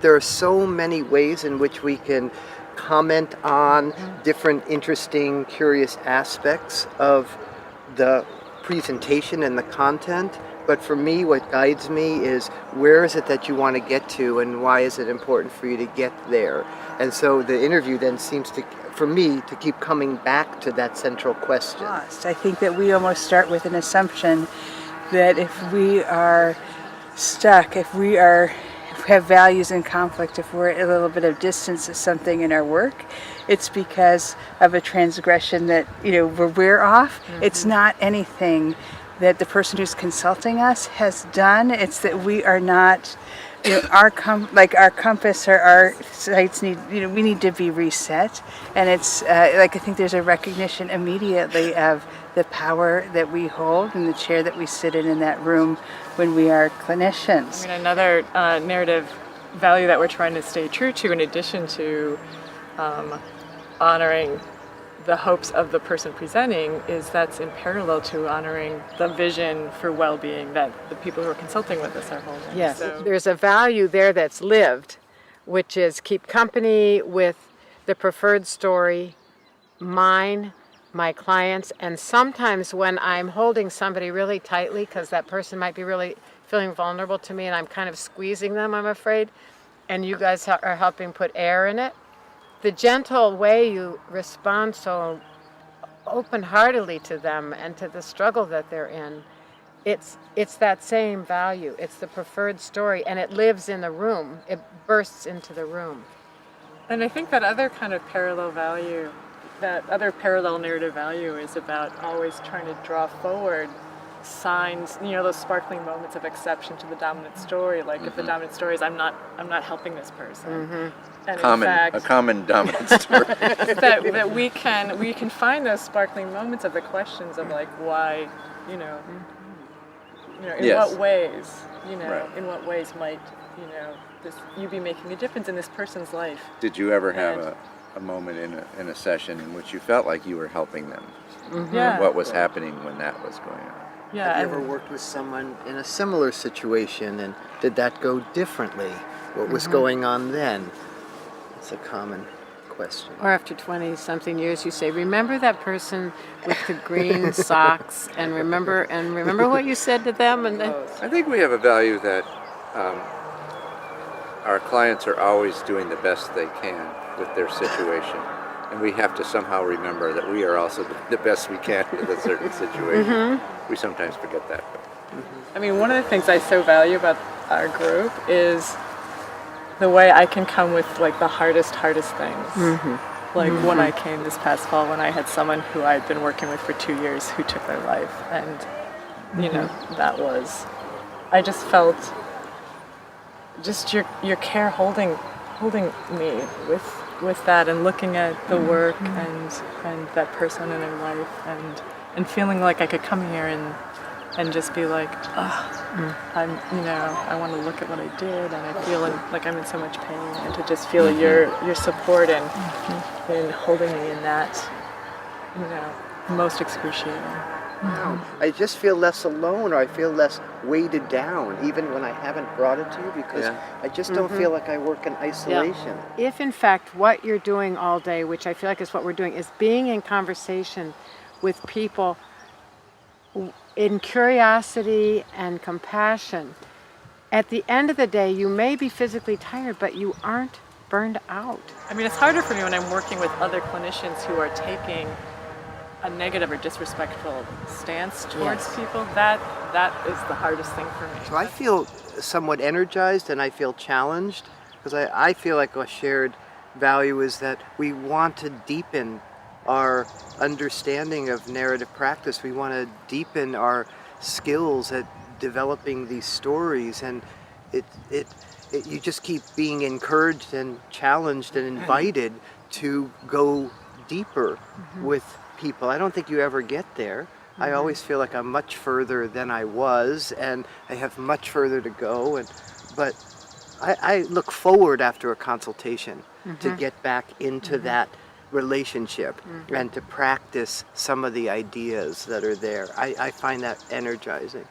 There are so many ways in which we can comment on different interesting, curious aspects of the presentation and the content. But for me, what guides me is where is it that you want to get to and why is it important for you to get there? And so the interview then seems to, for me, to keep coming back to that central question. Lost. I think that we almost start with an assumption that if we are stuck, if we have values in conflict, if we're at a little bit of distance to something in our work, it's because of a transgression that, we're off. It's not anything that the person who's consulting us has done. It's that we are not, our compass or our sights we need to be reset. And it's I think there's a recognition immediately of the power that we hold and the chair that we sit in that room when we are clinicians. I mean, another narrative value that we're trying to stay true to, in addition to honoring the hopes of the person presenting, is that's in parallel to honoring the vision for well-being that the people who are consulting with us are holding. Yes, there's a value there that's lived, which is keep company with the preferred story, mine, my clients, and sometimes when I'm holding somebody really tightly because that person might be really feeling vulnerable to me and I'm kind of squeezing them, I'm afraid, and you guys are helping put air in it, the gentle way you respond so open-heartedly to them and to the struggle that they're in, it's that same value. It's the preferred story, and it lives in the room. It bursts into the room. And I think that other kind of parallel value, that other parallel narrative value, is about always trying to draw forward signs, those sparkling moments of exception to the dominant story. Like if the dominant story is I'm not helping this person. And a common dominant story. that we can find those sparkling moments of the questions of like why, in Yes. what ways, Right. in what ways might, you be making a difference in this person's life. Did you ever have a moment in a session in which you felt like you were helping them? Yeah. What was happening when that was going on? Yeah. Have you ever worked with someone in a similar situation, and did that go differently? What was going on then? It's a common question. Or after 20-something years, you say, remember that person with the green socks, and remember what you said to them? And then, I think we have a value that our clients are always doing the best they can with their situation. And we have to somehow remember that we are also the best we can with a certain situation. We sometimes forget that. I mean, one of the things I so value about our group is the way I can come with like the hardest things. Like when I came this past fall, when I had someone who I'd been working with for 2 years who took their life, and that was, I just felt just your care holding me with that, and looking at the work and that person in their life, and feeling like I could come here and just be like, I want to look at what I did, and I feel like I'm in so much pain, and to just feel your support in holding me in that, most excruciating. I just feel less alone, or I feel less weighted down, even when I haven't brought it to you, because I just don't feel like I work in isolation. if in fact what you're doing all day, which I feel like is what we're doing, is being in conversation with people in curiosity and compassion, at the end of the day, you may be physically tired, but you aren't burned out. I mean, it's harder for me when I'm working with other clinicians who are taking a negative or disrespectful stance towards people. That is the hardest thing for me. So I feel somewhat energized, and I feel challenged, because I feel like a shared value is that we want to deepen our understanding of narrative practice. We want to deepen our skills at developing these stories, and you just keep being encouraged and challenged and invited to go deeper with people. I don't think you ever get there. I always feel like I'm much further than I was, and I have much further to go. But I look forward after a consultation to get back into that relationship and to practice some of the ideas that are there. I find that energizing.